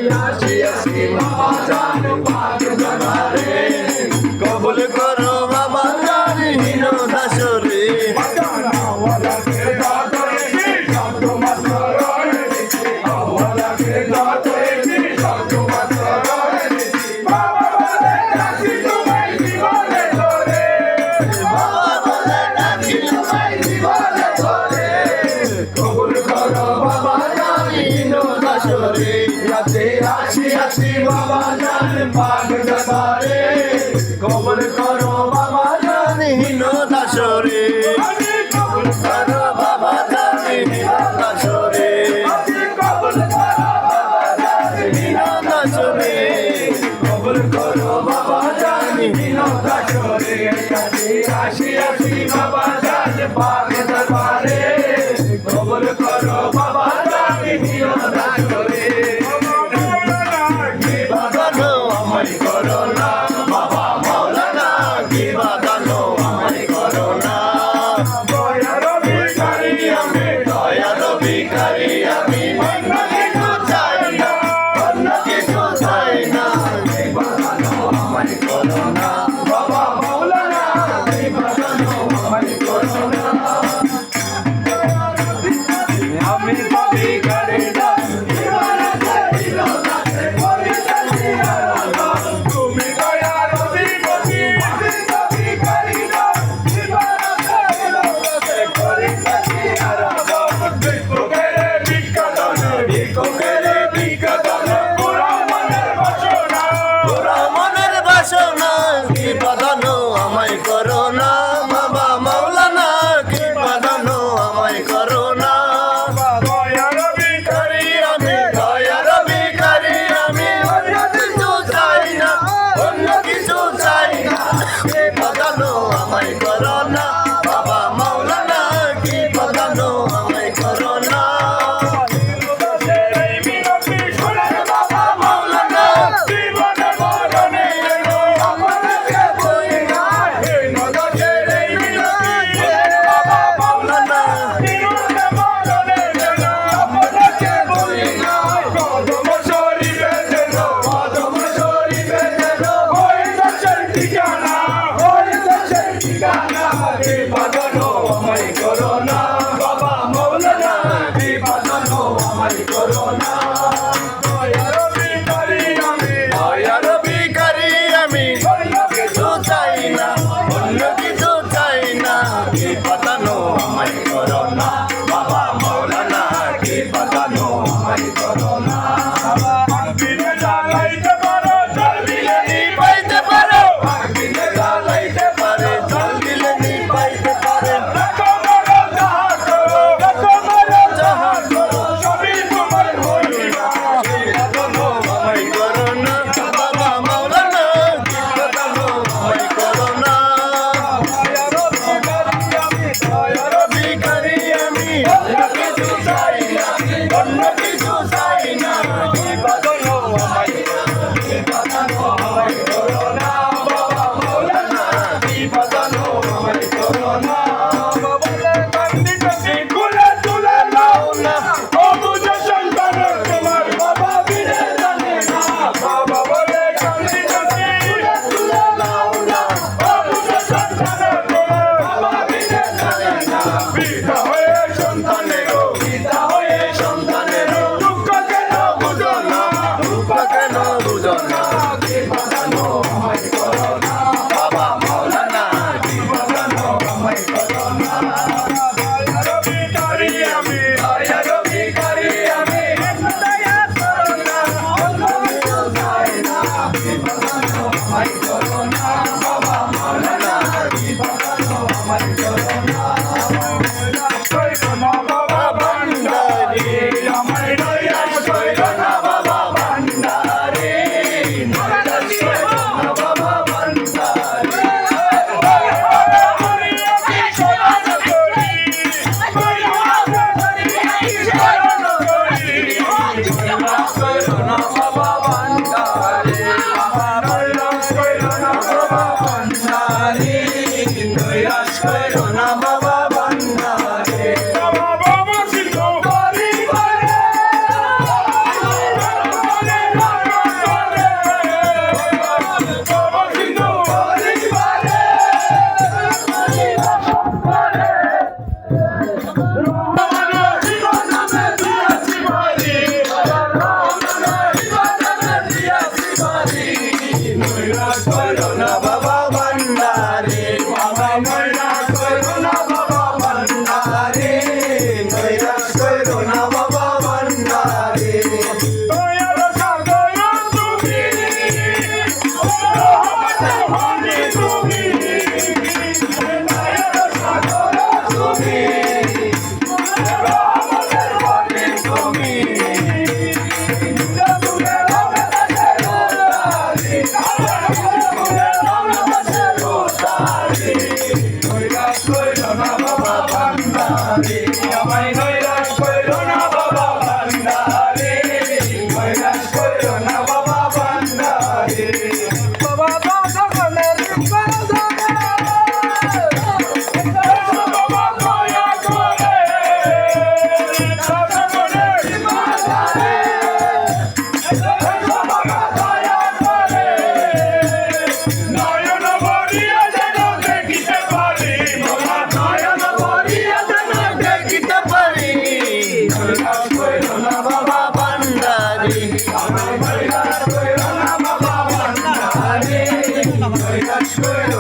আসি আসি বাবা জান পাক দরবারে কবুল করো বাবা জান হীন দাসরে আসি আসি বাবা জান পাক দরবারে কবুল করো বাবা জান হীন দাসরে কবুল করো বাবা জান হীন দাসরে কবুল করো বাবা জান হীন দাসরে কবুল করো বাবা জান হীন দাসরে আসি আসি বাবা জান পাক দরবারে কবুল করো বাবা জান হীন দাসরে কইরো না বাবা ভান্ডারি বাবা সকলের বাবা দয়া করে সকলের ভান্ডারি বাবা দয়া করে নয়ন ভরিয়া যেন দেখিতে পারি বাবা নয়ন ভরিয়া যেন দেখিতে পারি কৈলাস কইরো না বাবা ভান্ডারি আমার কৈলাস কইরো না বাবা ভান্ডারি কৈলাস কইরো